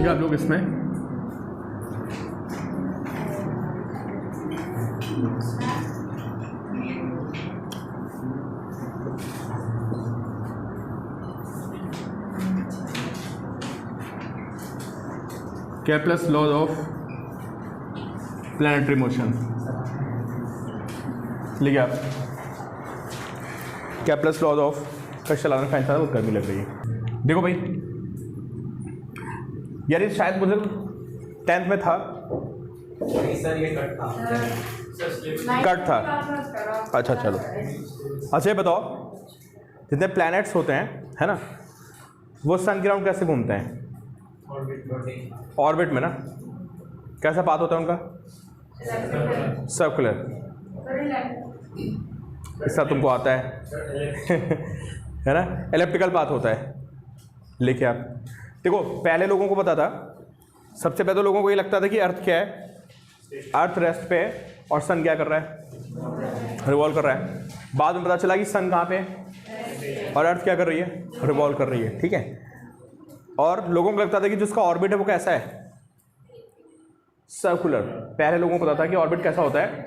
देखिए आप लोग इसमें Kepler's laws of planetary motion लिखिए आप। केप्लर्स लॉज ऑफ कश चलाना फैन था, बहुत गर्मी लग रही है। देखो भाई यार ये शायद मुझे 10th में था। सर ये कट था। कट था। अच्छा चलो, अच्छा ये बताओ जितने प्लैनेट्स होते हैं है ना, वो सन के राउंड कैसे घूमते हैं? ऑर्बिट में ना। कैसा पाथ होता है उनका? सर्कुलर। इसका तुमको आता है है ना, एलिप्टिकल पाथ होता है। लिखिए आप। देखो पहले लोगों को पता था, सबसे पहले तो लोगों को ये लगता था कि अर्थ क्या है, अर्थ रेस्ट पे है और सन क्या कर रहा है, रिवॉल्व कर रहा है। बाद में पता चला कि सन कहाँ पे है और अर्थ क्या कर रही है, रिवॉल्व कर रही है। ठीक है, और लोगों को लगता था कि जिसका ऑर्बिट है वो कैसा है, सर्कुलर। पहले लोगों को पता था कि ऑर्बिट कैसा होता है,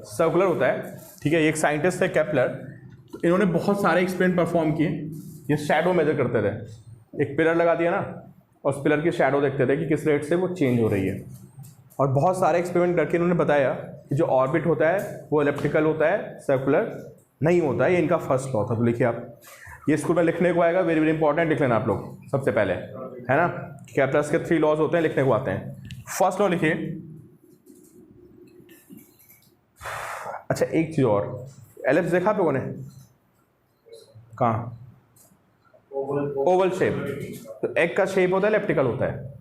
सर्कुलर होता है। ठीक है, एक साइंटिस्ट थे केप्लर, तो इन्होंने बहुत सारे एक्सपेरिमेंट परफॉर्म किए। ये शैडो मेजर करते थे, एक पिलर लगा दिया ना और उस पिलर की शैडो देखते थे कि किस रेट से वो चेंज हो रही है। और बहुत सारे एक्सपेरिमेंट करके इन्होंने बताया कि जो ऑर्बिट होता है वो एलिप्टिकल होता है, सर्कुलर नहीं होता है। ये इनका फर्स्ट लॉ था। तो लिखिए आप, ये स्कूल में लिखने को आएगा, वेरी वेरी इंपॉर्टेंट लिख लेना आप लोग सबसे पहले, है ना। केप्लर्स के 3 लॉज होते हैं, लिखने को आते हैं। फर्स्ट लॉ लिखिए। अच्छा एक चीज़ और, एलिप्स देखा आप लोगों ने? कहाँ? Oval shape. तो एग का शेप होता है एलिप्टिकल होता है।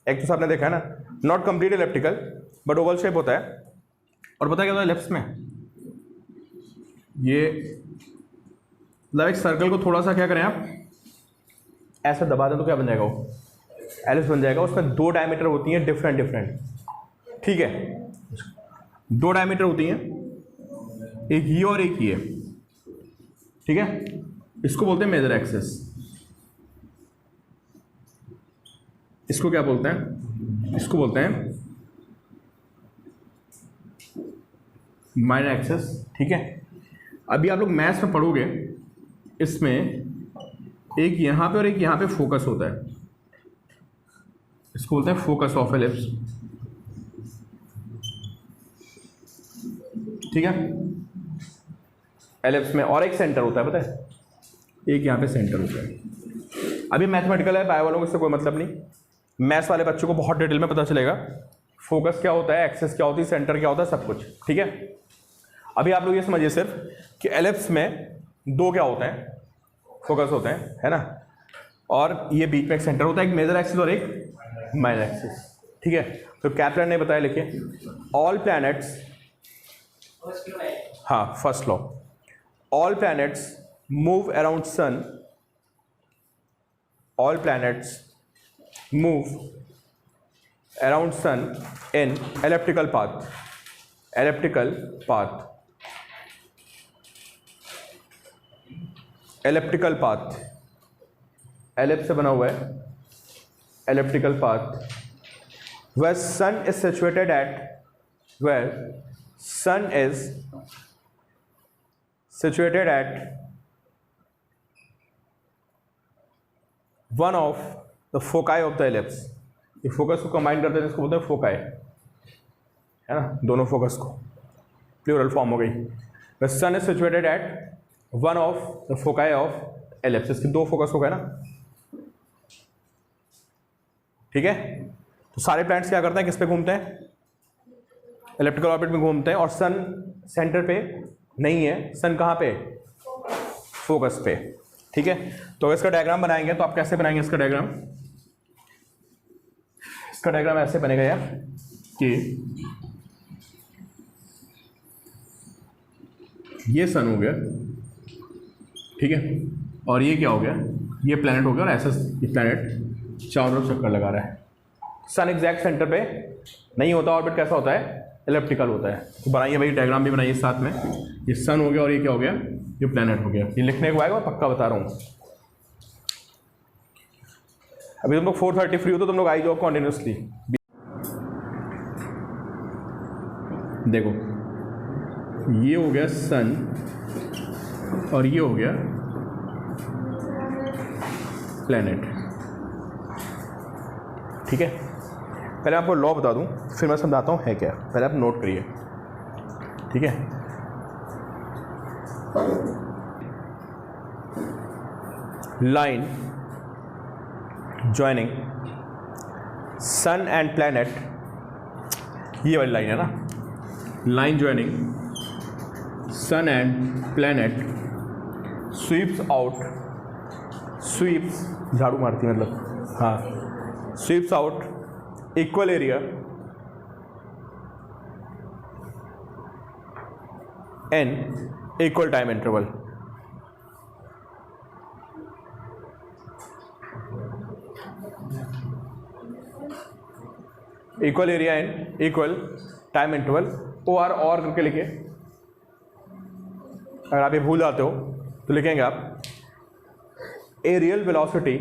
एग तो सबने देखा है ना, not complete elliptical but Oval shape होता है। और पता क्या होता है एलिप्स में, ये मतलब एक सर्कल को थोड़ा सा क्या करें आप, ऐसा दबा दें तो क्या बन जाएगा, वो एलिप्स बन जाएगा। उसमें 2 डायमीटर होती हैं डिफरेंट डिफरेंट। ठीक है, 2 डायमीटर होती हैं, एक ये और एक ये। ठीक है, इसको बोलते हैं मेजर एक्सिस। इसको क्या बोलते हैं, इसको बोलते हैं माइनर एक्सिस। ठीक है, अभी आप लोग मैथ्स में पढ़ोगे, इसमें एक यहाँ पे और एक यहाँ पे फोकस होता है। इसको बोलते हैं फोकस ऑफ एलिप्स। ठीक है, एलिप्स में और एक सेंटर होता है, पता है, एक यहाँ पे सेंटर होता है। अभी मैथमेटिकल है, बायो वालों को इससे कोई मतलब नहीं। मैथ्स वाले बच्चों को बहुत डिटेल में पता चलेगा फोकस क्या होता है, एक्सिस क्या होती है, सेंटर क्या होता है, सब कुछ। ठीक है, अभी आप लोग ये समझिए सिर्फ कि एलिप्स में 2 क्या होते हैं, फोकस होते हैं, है ना। और ये बीच में एक सेंटर होता है, एक मेजर एक्सिस और एक माइनर एक्सिस। ठीक है, तो केप्लर ने बताया, लिखिए, ऑल प्लैनेट्स, हाँ first law, all planets move around sun, all planets move around sun in elliptical path, elliptical path, elliptical path, ellipse से बना हुआ है, elliptical path, where sun is situated at, where sun is situated at one of the foci of the ellipse। ये focus को combine करते हैं, इसको बोलते हैं फोकाई, है ना, दोनों फोकस को, प्लूरल फॉर्म हो गई। The sun is situated at one of the foci of ellipse। इसके 2 फोकस हो गए ना। ठीक है, तो सारे प्लैनेट्स क्या करते हैं, किस पे घूमते हैं, एलिप्टिकल ऑर्बिट में घूमते हैं। और सन सेंटर पे नहीं है, सन कहाँ पे, फोकस पे। ठीक है, तो इसका डायग्राम बनाएंगे, तो आप कैसे बनाएंगे इसका डायग्राम? इसका डायग्राम ऐसे बनेगा यार कि ये सन हो गया, ठीक है, और ये क्या हो गया, ये प्लैनेट हो गया, और ऐसा ये प्लैनेट चारों तरफ चक्कर लगा रहा है। सन एग्जैक्ट सेंटर पे नहीं होता, ऑर्बिट कैसा होता है, एलिप्टिकल होता है। तो बनाइए भाई, डायग्राम भी बनाइए साथ में। ये सन हो गया और ये क्या हो गया, ये प्लैनेट हो गया। ये लिखने को आएगा, मैं पक्का बता रहा हूँ। अभी तुम लोग 4:30 फ्री हो तो तुम लोग आई जाओ कॉन्टिन्यूसली। देखो ये हो गया सन और ये हो गया प्लैनेट, ठीक है। पहले आपको लॉ बता दूं फिर मैं समझाता हूँ है क्या, पहले आप नोट करिए, ठीक है। Line joining sun and planet, ये वाली लाइन है ना, line joining sun and planet sweeps out, sweeps झाड़ू मारती मतलब, हाँ, sweeps out equal area in equal time interval. Equal area in equal time interval, O R और करके लिखिए। अगर आप ये भूल जाते हो तो लिखेंगे आप एरियल वेलोसिटी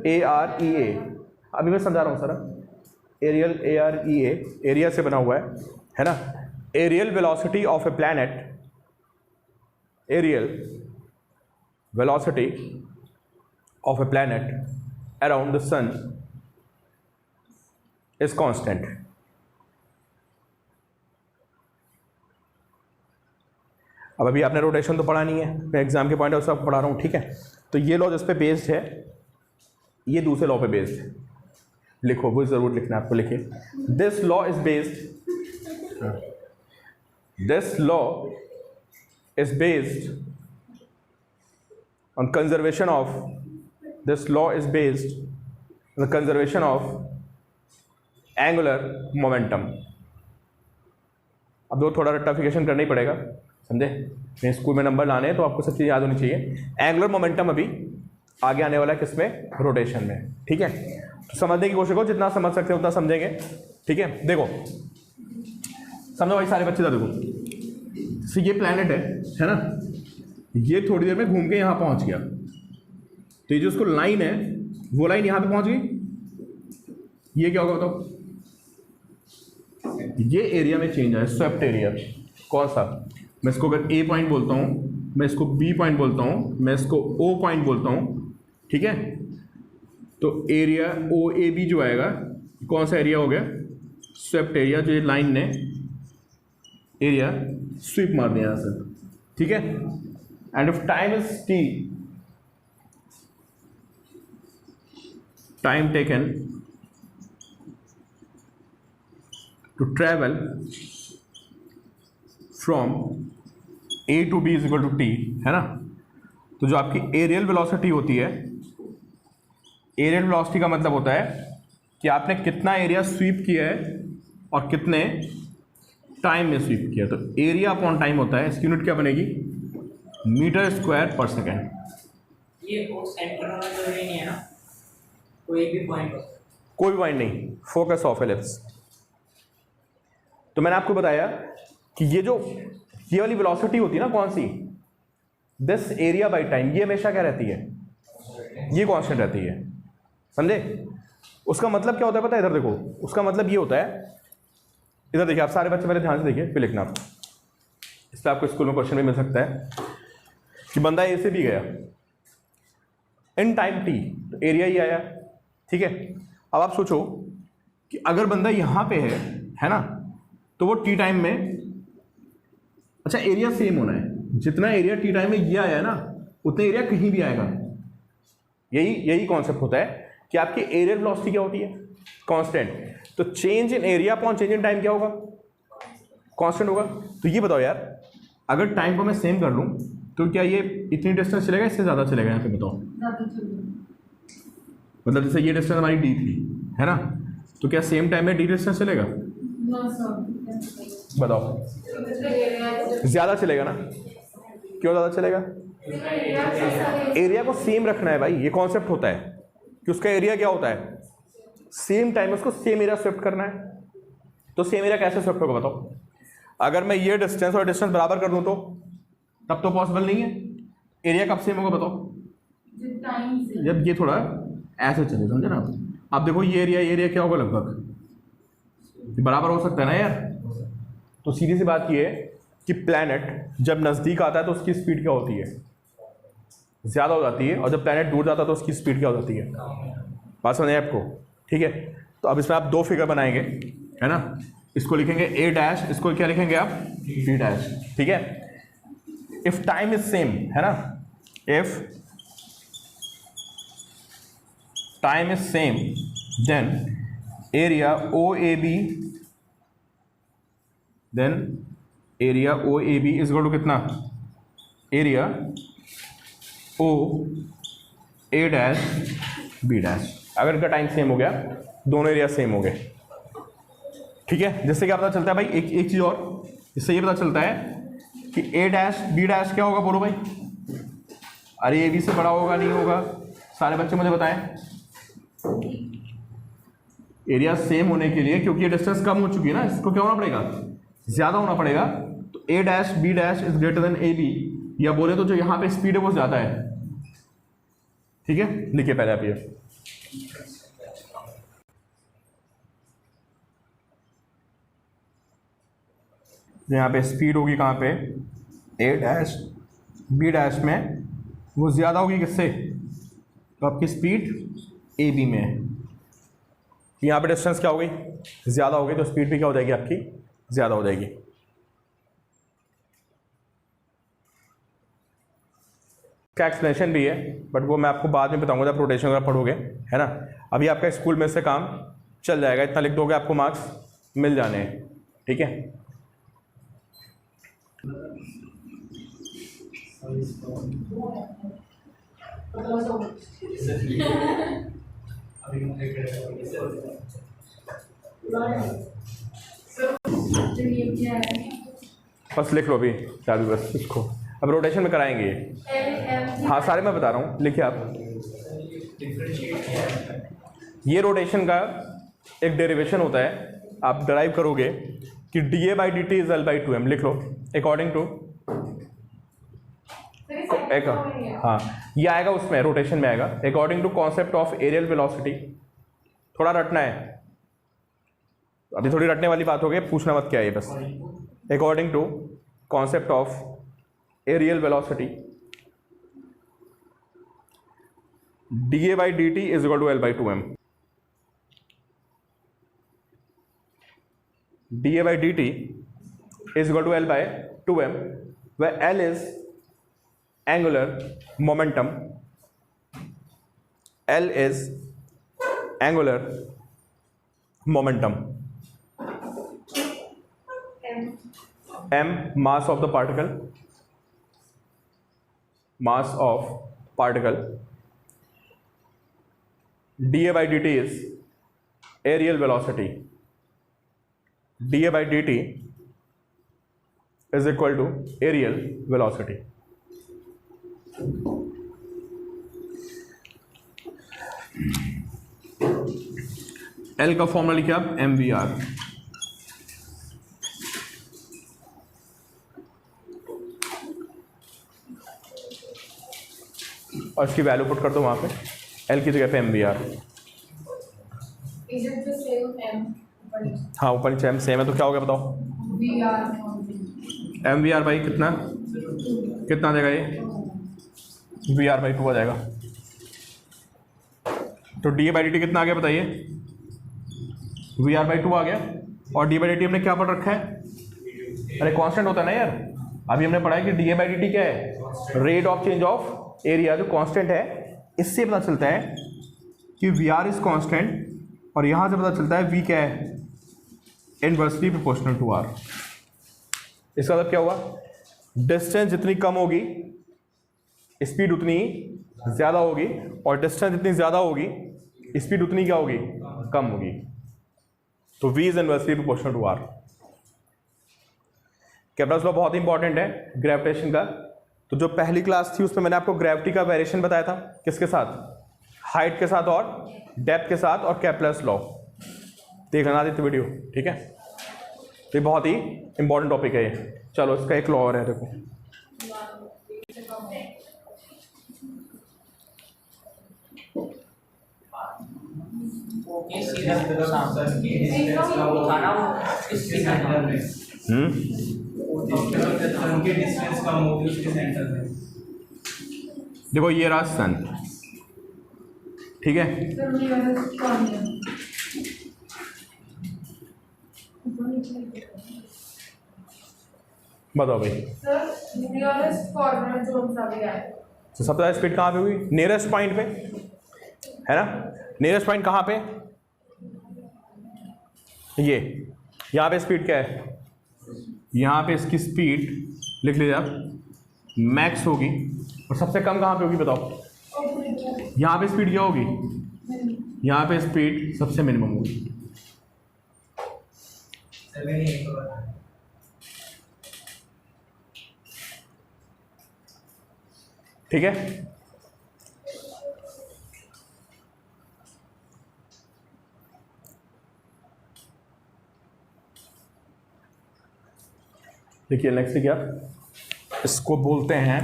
AREA, अभी मैं समझा रहा हूँ सर, एरियल AREA एरिया से बना हुआ है ना। Areal velocity of a planet, areal velocity of a planet around the sun is constant. अब अभी आपने रोटेशन तो पढ़ा नहीं है, मैं एग्जाम के पॉइंट ऑफ व्यू से पढ़ा रहा हूँ, ठीक है। तो ये लॉ जिस पे बेस्ड है, ये दूसरे लॉ पे बेस्ड है। लिखो, वो जरूर लिखना आपको, लिखिए this law is based, this law is based on conservation of, this law is based on the conservation of angular momentum. अब दो थोड़ा रट्टाफिकेशन करना ही पड़ेगा, समझे। मैं स्कूल में नंबर लाने हैं तो आपको सब चीज़ याद होनी चाहिए। एंगुलर मोमेंटम अभी आगे आने वाला है किसमें, रोटेशन में, ठीक है। तो समझने की कोशिश करो, जितना समझ सकते हैं उतना समझेंगे, ठीक है। देखो समझो भाई सारे बच्चे, देखो जैसे ये प्लैनेट है ना, ये थोड़ी देर में घूम के यहाँ पहुँच गया, तो ये जो उसको लाइन है वो लाइन यहाँ पे पहुँच गई, ये क्या होगा बताओ, ये एरिया में चेंज है, स्वेप्ट एरिया। कौन सा, मैं इसको अगर ए पॉइंट बोलता हूँ, मैं इसको बी पॉइंट बोलता हूँ, मैं इसको ओ पॉइंट बोलता हूँ, ठीक है। तो एरिया ओ ए बी जो आएगा, कौन सा एरिया हो गया, स्वेप्ट एरिया, जो ये लाइन ने एरिया स्वीप मार दिया यहाँ से, ठीक है। And if time is T, time taken to travel from A to B is equal to T, है ना। तो जो आपकी एरियल वेलोसिटी होती है, एरियल वेलोसिटी का मतलब होता है कि आपने कितना एरिया स्वीप किया है और कितने टाइम में स्वीप किया। तो एरिया अपॉन टाइम होता है, इसकी यूनिट क्या बनेगी, मीटर स्क्वायर पर सेकेंड। ये सेंटर होना जरूरी नहीं है ना, कोई भी पॉइंट हो, कोई भी पॉइंट नहीं, फोकस ऑफ एलिप्स। तो मैंने आपको बताया कि ये वाली वेलोसिटी होती है ना, कौन सी, दिस एरिया बाय टाइम, ये हमेशा क्या रहती है, ये कांस्टेंट रहती है, समझे। उसका मतलब क्या होता है पता है, इधर देखो, उसका मतलब ये होता है, इधर देखिए आप सारे बच्चे मेरे ध्यान से देखिए, फिर लिखना आप, इससे आपको स्कूल में क्वेश्चन भी मिल सकता है कि बंदा ए से भी गया इन टाइम टी, तो एरिया ही आया, ठीक है। अब आप सोचो कि अगर बंदा यहाँ पे है ना, तो वो टी टाइम में, अच्छा एरिया सेम होना है, जितना एरिया टी टाइम में ये आया है ना, उतना एरिया कहीं भी आएगा। यही कॉन्सेप्ट होता है कि आपकी एरियल वेलोसिटी क्या होती है, कांस्टेंट। तो change in area upon change in time क्या होगा, कांस्टेंट होगा। तो ये बताओ यार, अगर टाइम को मैं सेम कर लूँ तो क्या ये इतनी डिस्टेंस चलेगा, इससे ज़्यादा चलेगा, यहाँ पे बताओ। मतलब जैसे ये डिस्टेंस हमारी डी थी, है ना, तो क्या सेम टाइम में डी डिस्टेंस चलेगा, बताओ, ज़्यादा चलेगा ना। क्यों ज़्यादा चलेगा, एरिया को सेम रखना है भाई, ये कॉन्सेप्ट होता है कि उसका एरिया क्या होता है, सेम टाइम उसको सेम एरिया स्वेप्ट करना है। तो सेम एरिया कैसे स्वेप्ट होगा बताओ। अगर मैं ये डिस्टेंस और डिस्टेंस बराबर कर दूं तो तब तो पॉसिबल नहीं है। एरिया कब सेम होगा बताओ, जब ये थोड़ा ऐसे चले, समझे ना। अब देखो ये एरिया क्या होगा, लगभग बराबर हो सकता है ना यार। तो सीधी सी बात ये है कि प्लैनेट जब नज़दीक आता है तो उसकी स्पीड क्या होती है, ज़्यादा हो जाती है, और जब प्लैनेट दूर जाता है तो उसकी स्पीड क्या हो जाती है। बात समझे आपको, ठीक है। तो अब इसमें आप दो फिगर बनाएंगे, है ना। इसको लिखेंगे ए डैश, इसको क्या लिखेंगे आप, बी डैश, ठीक है। इफ टाइम इज सेम, है ना, if time is same then area O A B, then area O A B is equal to कितना, area O A dash B dash. अगर इनका टाइम सेम हो गया, दोनों एरिया सेम हो गए, ठीक है। जिससे क्या पता चलता है भाई, एक चीज़ और, इससे ये पता चलता है कि ए डैश बी डैश क्या होगा, बोलो भाई। अरे ए बी से बड़ा होगा नहीं होगा, सारे बच्चे मुझे बताएं। एरिया सेम होने के लिए, क्योंकि ये डिस्टेंस कम हो चुकी है ना, इसको क्या होना पड़ेगा, ज़्यादा होना पड़ेगा। तो A dash B dash is greater than A B, या बोले तो जो यहाँ पे स्पीड है वो ज़्यादा है, ठीक है। लिखिए पहले आप ये, यहाँ पे स्पीड होगी कहाँ पे, ए डैश बी डैश में, वो ज़्यादा होगी किससे, तो आपकी स्पीड ए बी में है। यहाँ पे डिस्टेंस क्या हो गई, ज़्यादा हो गई, तो स्पीड भी क्या हो जाएगी आपकी, ज़्यादा हो जाएगी। का एक्सप्लेनेशन भी है, बट वो मैं आपको बाद में बताऊंगा जब रोटेशन वगैरह पढ़ोगे, है ना। अभी आपका स्कूल में से काम चल जाएगा, इतना लिख दोगे आपको मार्क्स मिल जाने हैं, ठीक है। बस लिख लो अभी क्या भी, बस इसको अब रोटेशन में कराएंगे। हाँ सारे मैं बता रहा हूँ, लिखिए आप। ये रोटेशन का एक डेरिवेशन होता है, आप डराइव करोगे कि D A by D T is L by two M, लिख लो। अकॉर्डिंग टू एक, हाँ ये आएगा उसमें, रोटेशन में आएगा। According to concept of areal velocity, थोड़ा रटना है अभी, थोड़ी रटने वाली बात हो गई, पूछना मत क्या है ये बस। According to concept of areal velocity, D A by D T is equal to L by two M. D A by D T is equal to L by two M, where L is angular momentum, L is angular momentum, M mass of the particle, mass of particle, dA by dt is aerial velocity, dA by dt is equal to aerial velocity. L का formula लिखिए आप, MVR। और इसकी value put कर दो वहां पे, L की जगह पे MVR। Is it the same M? हाँ ऊपर नीचे M सेम है, तो क्या हो गया बताओ। VR MVR भाई कितना कितना आ जाएगा ये, VR बाई 2 आ जाएगा। तो डी बाई डी टी कितना आ गया बताइए, VR बाई 2 आ गया। और डी बाई डी टी हमने क्या पढ़ रखा है, अरे कांस्टेंट होता है ना यार। अभी हमने पढ़ा है कि डी बाई डी टी क्या है, rate of change of area, जो कांस्टेंट है। इससे पता चलता है कि VR इज कांस्टेंट, और यहाँ से पता चलता है V क्या है, इनवर्सली प्रोपोर्शनल टू R। इसका मतलब क्या हुआ, डिस्टेंस जितनी कम होगी स्पीड उतनी ज़्यादा होगी, और डिस्टेंस जितनी ज़्यादा होगी स्पीड उतनी क्या होगी, कम होगी। तो V is inversely proportional to R। Kepler's law बहुत इंपॉर्टेंट है ग्रेविटेशन का। तो जो पहली क्लास थी उसमें मैंने आपको ग्रेविटी का वेरिएशन बताया था, किसके साथ, हाइट के साथ और डेप्थ के साथ, और केप्लर्स लॉ देखना आदित्य वीडियो, ठीक है। तो ये बहुत ही इंपॉर्टेंट टॉपिक है ये। चलो इसका एक लॉ और है, देखो ओके सीधा वो था ना वो इसके सेंटर में उनके डिस्टेंस कम होगी उसके सेंटर में। देखो ये रहा सन, ठीक है। सर नियरेस्ट कॉर्नर बताओ भाई, सर नियरेस्ट कॉर्नर जोन सा भी है। तो सबसे ज़्यादा स्पीड कहाँ पे होगी? नियरेस्ट पॉइंट पे, है ना। नियरेस्ट पॉइंट कहाँ पे? ये यहाँ पे स्पीड क्या है? यहाँ पे इसकी स्पीड लिख लीजिए आप, मैक्स होगी। और सबसे कम कहाँ पे होगी बताओ? यहाँ पे स्पीड क्या होगी? यहाँ पे स्पीड सबसे मिनिमम होगी। ठीक है। देखिए नेक्स्ट क्या, इसको बोलते हैं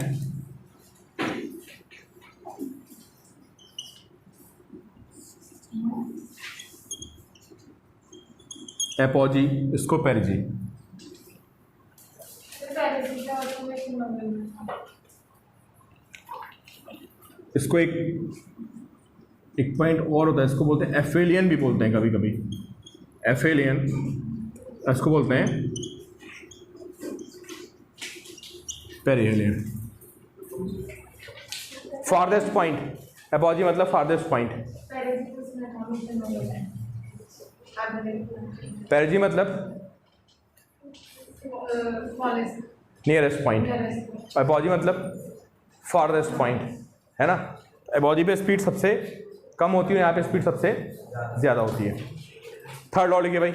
एपोजी, इसको पेरिजी। इसको एक पॉइंट और होता है, इसको बोलते हैं एफेलियन भी बोलते हैं कभी कभी। एफेलियन, इसको बोलते हैं पेरिहेलियन। फारदेस्ट पॉइंट, एपोजी मतलब फारदेस्ट पॉइंट। पेरिजी मतलब नियरेस्ट पॉइंट। एपोजी मतलब फारदेस्ट पॉइंट, है ना। एपोजी पे स्पीड सबसे कम होती है, यहाँ पे स्पीड सबसे ज़्यादा होती है। थर्ड लॉ लिखिए भाई।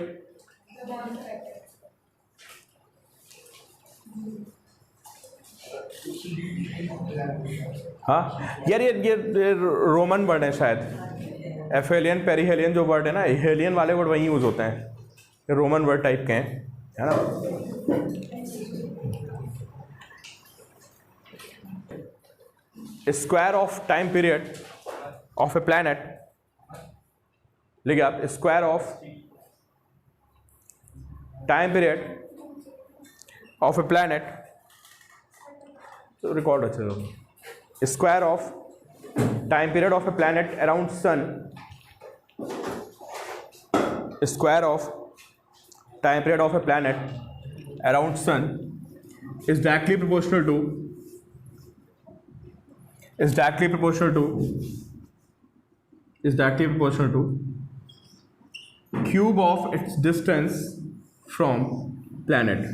हाँ यार, ये रोमन वर्ड है शायद। एफेलियन पेरिहेलियन जो वर्ड है ना, हेलियन वाले वर्ड वहीं यूज़ होते हैं, ये रोमन वर्ड टाइप के हैं, है ना। Square of time period of a planet, लिखिए आप, square of time period of a planet, तो रिकॉर्ड अच्छे लोग। Square of time period of a planet around sun, square of time period of a planet around sun is directly proportional to cube of its distance from planet.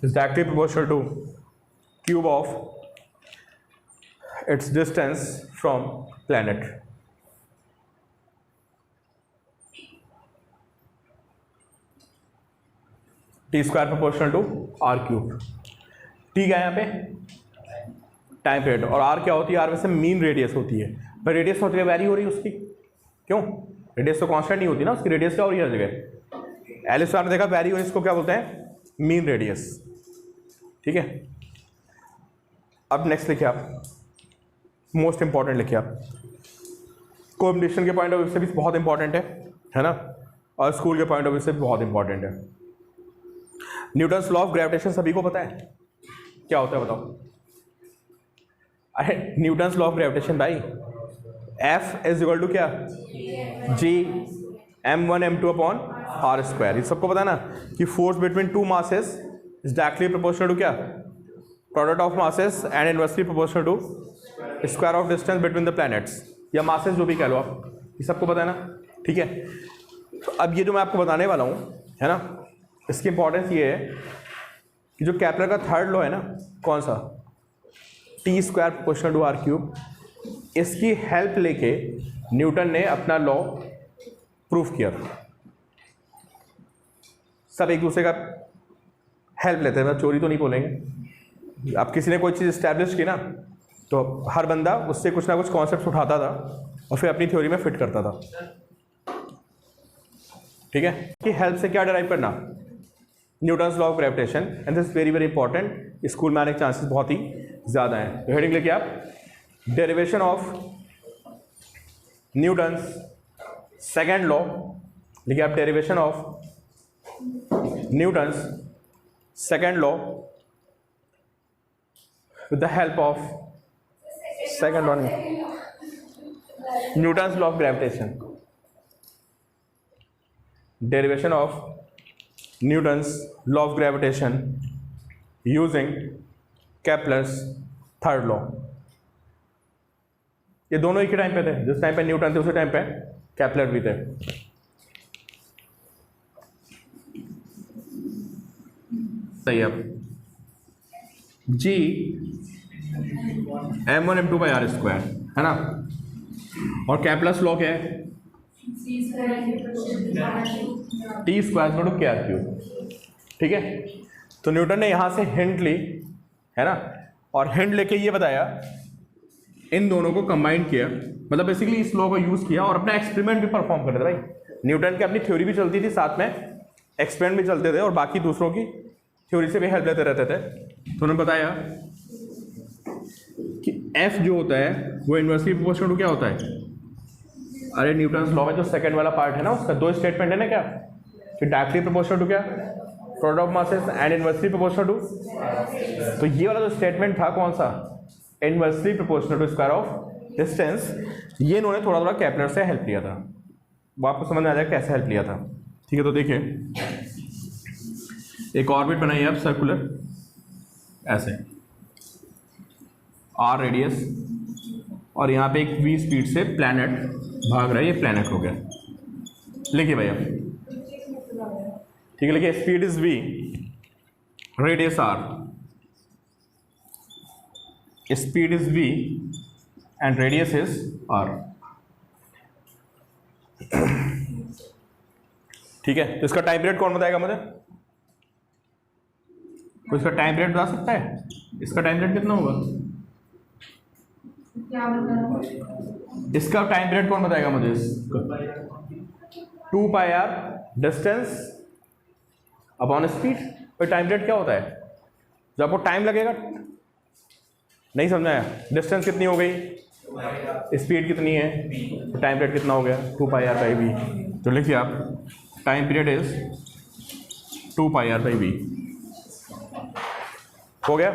Is directly proportional to cube of its distance from planet. T square proportional to r cube. ठीक है, यहाँ पे time period, और r क्या होती है? r में से मीन रेडियस होती है, पर रेडियस होती है वैरी हो रही है उसकी, क्यों? रेडियस तो कांस्टेंट नहीं होती ना, उसकी रेडियस क्या हो रही है हर जगह। एल स्क्वायर में देखा वैरी हो रही है, इसको क्या बोलते हैं? Mean radius. ठीक है, अब नेक्स्ट लिखिए आप, मोस्ट इंपॉर्टेंट लिखिए आप, कोऑर्डिनेशन के पॉइंट ऑफ व्यू से भी बहुत इंपॉर्टेंट है ना, और स्कूल के पॉइंट ऑफ व्यू से भी बहुत इंपॉर्टेंट है। न्यूटन्स लॉ ऑफ ग्रेविटेशन सभी को पता है, क्या होता है बताओ? अरे न्यूटन्स लॉ ऑफ ग्रेविटेशन भाई, F इज इक्वल टू क्या? G m1 m2 upon r square. ये सबको पता है ना कि force between two masses is directly proportional to क्या? Product of masses and inversely proportional to square of distance between the planets, या masses जो भी कह लो आप, ये सबको पता है ना। ठीक है, तो अब ये जो मैं आपको बताने वाला हूँ, है ना, इसकी इंपॉर्टेंस ये है कि जो केपलर का थर्ड लॉ है ना, कौन सा? T square proportional to R cube, इसकी हेल्प लेके न्यूटन ने अपना लॉ प्रूफ किया। सब एक दूसरे का हेल्प लेते हैं, चोरी तो नहीं बोलेंगे। अब किसी ने कोई चीज़ इस्टेब्लिश की ना, तो हर बंदा उससे कुछ ना कुछ कॉन्सेप्ट उठाता था और फिर अपनी थ्योरी में फिट करता था। ठीक है, कि हेल्प से क्या डिराइव करना? Newton's law of gravitation, and this very very important, school में आने के चांसेस बहुत ही ज़्यादा हैं। तो हेडिंग लेके आप, derivation of Newton's second law, लिखिए आप derivation of Newton's second law with the help of second law Newton's law of gravitation, derivation of Newton's law of gravitation using Kepler's third law. ये दोनों एक ही time पे थे, जिस time पे Newton थे उसी टाइम पे केपलर भी थे। सही है। अब जी m1 m2 by r square है ना, और केपलर्स लॉ क्या है, टी स्क्वायर बटू के आर क्यूब। ठीक है, तो न्यूटन ने यहां से हिंट ली है ना, और हिंट लेके ये बताया, इन दोनों को कंबाइन किया, मतलब बेसिकली इस लॉ को यूज किया और अपना एक्सपेरिमेंट भी परफॉर्म कर रहे थे भाई। न्यूटन की अपनी थ्योरी भी चलती थी, साथ में एक्सपेरिमेंट भी चलते थे और बाकी दूसरों की थ्योरी से भी हेल्प लेते रहते थे। तो उन्होंने बताया कि एफ जो होता है वो इनवर्सली प्रोपोर्शनल टू क्या होता है, अरे न्यूटन्स लॉ में जो सेकंड वाला पार्ट है ना, उसका दो स्टेटमेंट है ना, क्या कि डायरेक्टली प्रोपोर्शनल टू क्या, product of masses and inversely proportional to. तो ये वाला जो स्टेटमेंट था कौन सा, inversely proportional to square of distance, ये इन्होंने थोड़ा थोड़ा केपलर से हेल्प लिया था। वो आपको समझ में आ जाएगा कैसे हेल्प लिया था। ठीक है, तो देखिए एक ऑर्बिट बनाइए आप सर्कुलर, ऐसे आर रेडियस, और यहाँ पे एक v स्पीड से प्लैनेट भाग रहा है, ये प्लैनेट हो गया। लिखिए भैया, ठीक है, लिखिए speed is v, radius r, speed is v and radius is r। ठीक है, तो इसका टाइम पीरियड कौन बताएगा मुझे, कोई इसका टाइम पीरियड बता सकता है, इसका टाइम पीरियड कितना होगा, क्या बताना, इसका टाइम पीरियड कौन बताएगा मुझे, 2 pi are distance upon speed. और टाइम पीरियड क्या होता है, जब आपको टाइम लगेगा, नहीं समझ आया, डिस्टेंस कितनी हो गई, स्पीड कितनी है, तो टाइम पीरियड कितना हो गया, 2 पाई आर बाई वी। तो लिखिए आप, time period is 2 pi R by V. हो गया,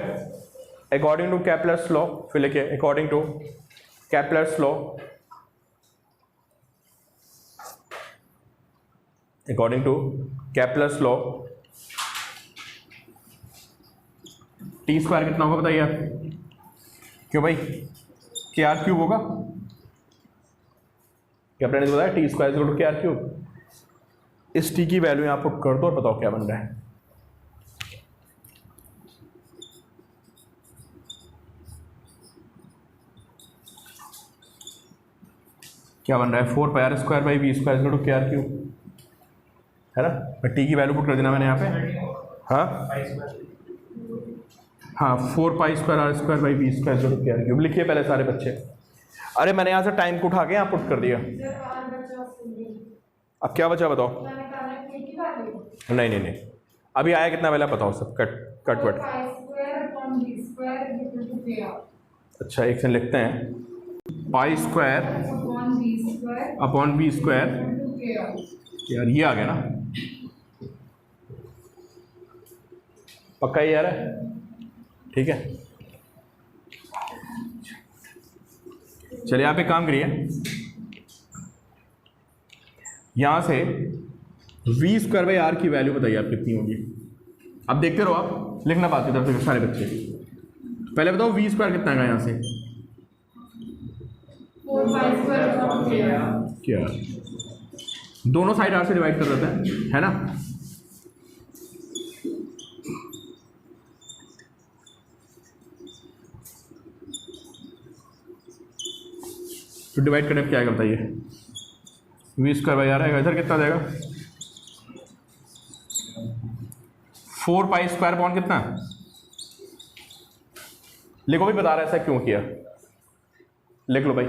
अकॉर्डिंग टू केपलर्स लॉ, फिर लिखिए according to Kepler's law, according to Kepler's law T square कितना होगा बताइए आप, क्यों भाई, के आर क्यूब होगा, केपलर ने बताया T square equal to K R cube. इस टी की वैल्यू यहाँ पुट कर दो और बताओ क्या बन रहा है। क्या बन रहा है, 4 pi R square by V square equal to K R cube, है ना। टी की वैल्यू पुट कर देना मैंने यहाँ पे, हाँ 4 pi square R square by V square equal to K R cube. लिखिए पहले सारे बच्चे, अरे मैंने यहाँ से टाइम को उठा के यहाँ पुट कर दिया। अब क्या बचा बताओ, नहीं नहीं नहीं, अभी आया कितना पहले बताओ सब, कट वट। अच्छा एक से लिखते हैं, pi square upon B square, यार ये आ गया ना, पक्का ही यार है, ठीक है। चलिए आप एक काम करिए, यहां से वी स्क्वायर बाई आर की वैल्यू बताइए आप कितनी होगी। अब देखते रहो आप, लिखना पाते तरफ से सारे बच्चे। पहले बताओ वी स्क्वायर कितना है यहाँ से, क्या दोनों साइड आर से डिवाइड कर देते हैं, है ना। तो डिवाइड करने पर क्या आएगा बताइए, वी स्क्वायर बाई आर आएगा, इधर कितना आ जाएगा 4 पाई स्क्वायर पॉन कितना, लिखो भी, बता रहा है ऐसा क्यों किया, लिख लो भाई।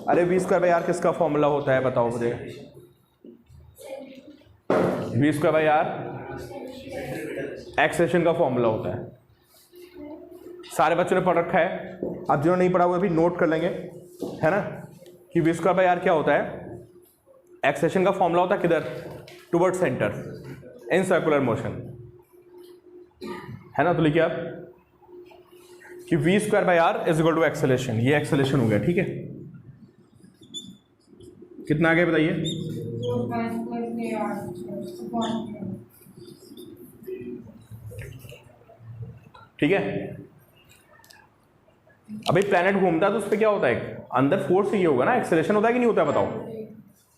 अरे वी स्क्वायर बाई आर किसका फॉर्मूला होता है बताओ मुझे, V square by R acceleration का फॉर्मूला होता है, सारे बच्चों ने पढ़ रखा है, अब जिन्होंने नहीं पढ़ा वो भी नोट कर लेंगे, है ना, कि वी स्क्वायर बाई आर क्या होता है, एक्सेलेरेशन का फॉर्मूला होता है किधर, toward centre in circular motion, है ना। तो लिखिए आप कि V square by R is equal to acceleration, ये एक्सेलेरेशन हो गया, ठीक है। कितना आगे बताइए, 4 ठीक है। अभी प्लैनेट घूमता है तो उस पर क्या होता है, अंदर फोर्स ही होगा ना, एक्सेलेरेशन होता है कि नहीं होता है, बताओ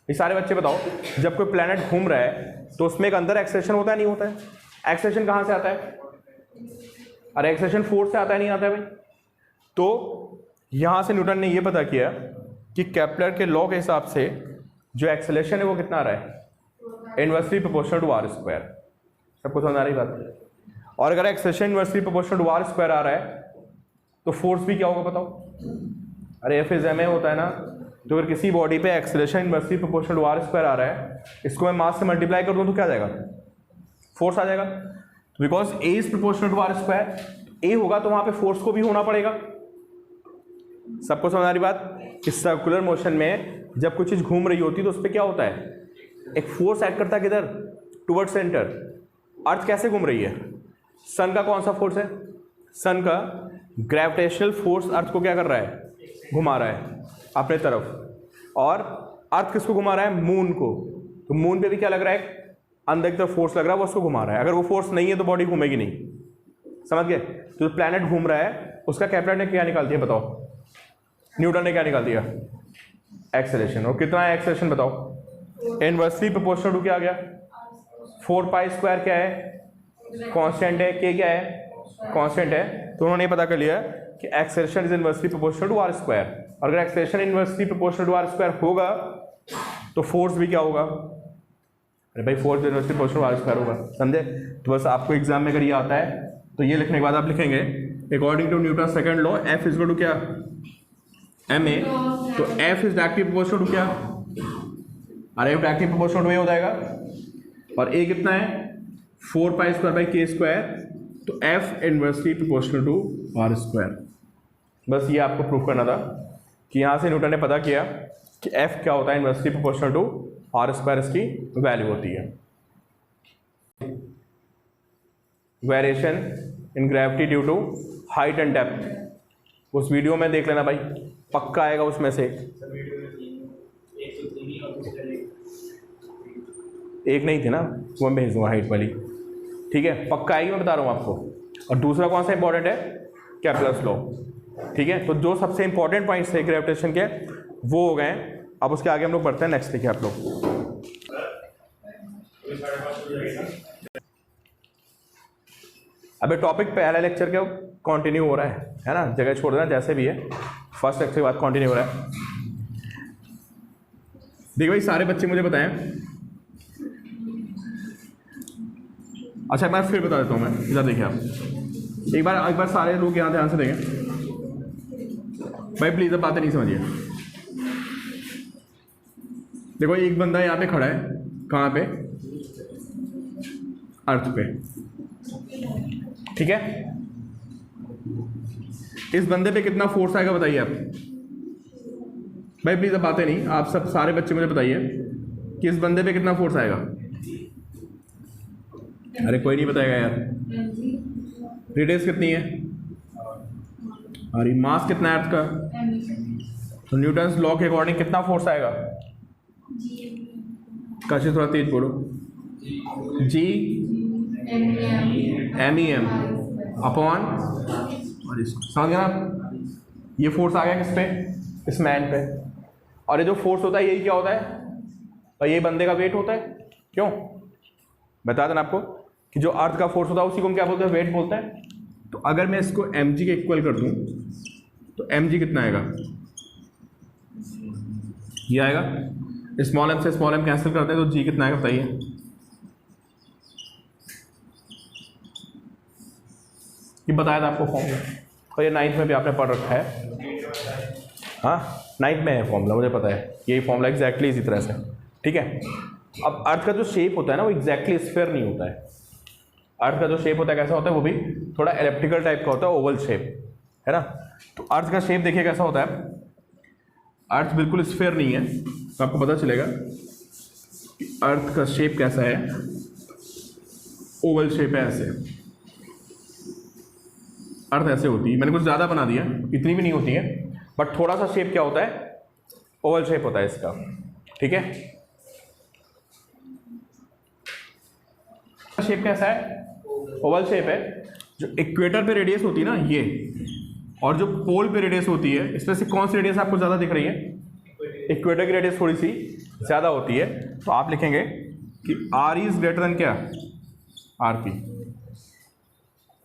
ये सारे बच्चे बताओ। जब कोई प्लैनेट घूम रहा है तो उसमें एक अंदर एक्सेलेरेशन होता है नहीं होता है, एक्सेलेरेशन कहाँ से आता है, अरे एक्सेलेरेशन फोर्स से आता है नहीं आता है भाई। तो यहाँ से न्यूटन ने ये पता किया कि केपलर के लॉ के हिसाब से जो एक्सेलेरेशन है वो कितना आ रहा है, inversely proportional to R square. सबको समझ आ रही बात। और अगर acceleration inversely proportional to R square आ रहा है तो फोर्स भी क्या होगा बताओ, अरे एफ इज एम ए होता है ना। तो अगर किसी बॉडी पे acceleration inversely proportional to R square आ रहा है, इसको मैं मास से मल्टीप्लाई कर दूँ तो क्या आ जाएगा, फोर्स आ जाएगा। तो because A is proportional to R square, A होगा तो वहाँ पे फोर्स को भी होना पड़ेगा। सबको समझ आ रही बात कि सर्कुलर मोशन में जब कोई चीज़ घूम रही होती है तो उस पर क्या होता है, एक फोर्स एक्ट करता है किधर, टुवर्ड सेंटर। अर्थ कैसे घूम रही है, सन का कौन सा फोर्स है, सन का ग्रेविटेशनल फोर्स अर्थ को क्या कर रहा है, घुमा रहा है अपने तरफ। और अर्थ किसको घुमा रहा है, मून को। तो मून पे भी क्या लग रहा है, अंदर की तरफ फोर्स लग रहा है, वो उसको घुमा रहा है। अगर वो फोर्स नहीं है तो बॉडी घूमेगी नहीं, समझ गए। तो जो प्लैनेट घूम रहा है उसका केपलर ने क्या निकाल दिया बताओ, न्यूटन ने क्या निकाल दिया, एक्सेलेरेशन। और कितना है एक्सेलेरेशन बताओ, इनवर्सली प्रोपोर्शनल टू क्या आ गया, 4 पाई स्क्वायर क्या है, कांस्टेंट है, के क्या है, कांस्टेंट है। तो उन्होंने पता कर लिया कि acceleration is inversely proportional to R square. और अगर acceleration inversely proportional to R square होगा तो फोर्स भी क्या होगा, अरे भाई force inversely proportional to R square होगा, समझे। तो बस आपको एग्जाम में अगर ये आता है तो ये लिखने के बाद आप लिखेंगे according to Newton second law F is equal to क्या, एम ए। तो F is directly proportional to क्या, अरे F directly proportional to A हो जाएगा। और ए कितना है, 4 pi square by K square. तो F inversely proportional to R square. बस ये आपको प्रूफ करना था कि यहाँ से न्यूटन ने पता किया कि एफ क्या होता है, inversely proportional to R square इसकी वैल्यू होती है। Variation in gravity due to height and depth, उस वीडियो में देख लेना भाई, पक्का आएगा उसमें से। एक नहीं थी ना, वो मैं भेज दूँगा हाइट वाली, ठीक है, पक्का आएगी, मैं बता रहा हूँ आपको। और दूसरा कौन सा इंपॉर्टेंट है, केपलर्स लॉ, ठीक है। तो जो सबसे इंपॉर्टेंट पॉइंट्स थे ग्रेविटेशन के वो हो गए। अब उसके आगे हम लोग बढ़ते हैं, नेक्स्ट देखिए आप लोग। अबे टॉपिक पहले लेक्चर के कंटिन्यू हो रहा है ना, जगह छोड़ देना जैसे भी है, फर्स्ट लेक्चर के बाद कंटिन्यू हो रहा है। देखिए भाई सारे बच्चे मुझे बताएं, अच्छा एक बार फिर बता देता हूँ मैं, इधर देखिए आप एक बार सारे लोग यहाँ ध्यान से देखें भाई, प्लीज़ अब बातें नहीं समझिए। देखो एक बंदा यहाँ पे खड़ा है, कहाँ पे, अर्थ पे, ठीक है। इस बंदे पे कितना फोर्स आएगा बताइए आप भाई, प्लीज़ अब बातें नहीं, आप सब सारे बच्चे मुझे बताइए कि इस बंदे पे कितना फोर्स आएगा। अरे कोई नहीं बताएगा यार, रेडियस कितनी है, अरे मास कितना है अर्थ का, तो न्यूटन्स लॉ के अकॉर्डिंग कितना फोर्स आएगा, काशी थोड़ा तेज बोलो, G M E M upon, और इसको समझ गया ना, ये फोर्स आ गया किस पे, इस मैन पे। और ये जो फोर्स होता है यही क्या होता है, और ये बंदे का वेट होता है। क्यों बता देना आपको कि जो अर्थ का फोर्स होता है उसी को हम क्या बोलते हैं, वेट बोलते हैं। तो अगर मैं इसको एम जी के इक्वल कर दूं तो एम जी कितना आएगा, ये आएगा, स्मॉल एम से स्मॉल एम कैंसिल करते हैं तो जी कितना आएगा बताइए। ये बताया था आपको फॉर्मूला, और ये 9th में भी आपने पढ़ रखा है, हाँ 9th में है फॉर्मूला, मुझे पता है यही फॉर्मूला एग्जैक्टली इसी तरह से, ठीक है। अब अर्थ का जो शेप होता है ना वो एग्जैक्टली स्फीयर नहीं होता है, अर्थ का जो शेप होता है कैसा होता है, वो भी थोड़ा एलिप्टिकल टाइप का होता है, ओवल शेप। है ना। तो अर्थ का शेप देखिए कैसा होता है, अर्थ बिल्कुल स्फेयर नहीं है, तो आपको पता चलेगा कि अर्थ का शेप कैसा है, ओवल शेप है ऐसे, अर्थ ऐसे होती है। मैंने कुछ ज़्यादा बना दिया, इतनी भी नहीं होती है, बट थोड़ा सा शेप क्या होता है, ओवल शेप होता है इसका, ठीक है। शेप कैसा है, ओवल शेप है। जो इक्वेटर पे रेडियस होती है ना ये, और जो पोल पे रेडियस होती है, इसमें से कौन सी रेडियस आपको ज़्यादा दिख रही है, इक्वेटर की रेडियस थोड़ी सी ज़्यादा होती है। तो आप लिखेंगे कि आर इज ग्रेटर देन क्या, आर पी,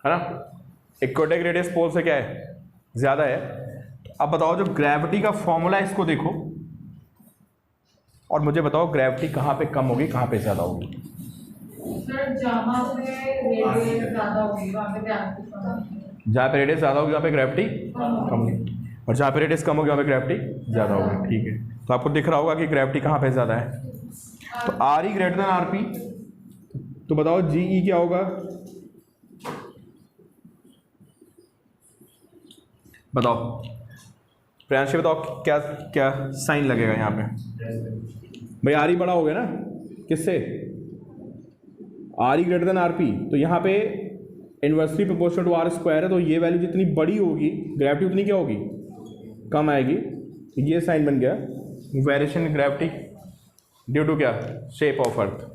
है ना। इक्वेटर की रेडियस पोल से क्या है, ज़्यादा है। तो अब बताओ जो ग्रेविटी का फॉर्मूला है इसको देखो और मुझे बताओ ग्रेविटी कहाँ पे कम होगी कहाँ पे ज़्यादा होगी। सर जहाँ पे रेडियस ज़्यादा होगी वहाँ पे ग्रेविटी कम होगी, जहाँ पे रेडियस ज़्यादा होगी वहाँ पे ग्रेविटी कम होगी, और जहाँ पे रेडियस कम होगी वहाँ पे ग्रेविटी ज़्यादा होगी, ठीक है। तो आपको दिख रहा होगा कि ग्रेविटी कहाँ पे ज़्यादा है। तो are E greater than R P, तो बताओ जी ई क्या होगा, बताओ प्रियांश बताओ क्या क्या साइन लगेगा यहाँ पे। भाई आर ई बड़ा हो गया ना, किससे, R E greater than R P, तो यहाँ पे inversely proportional to R square है, तो ये वैल्यू जितनी बड़ी होगी ग्रेविटी उतनी क्या होगी, कम आएगी। तो ये साइन बन गया variation in gravity due to क्या, शेप ऑफ अर्थ।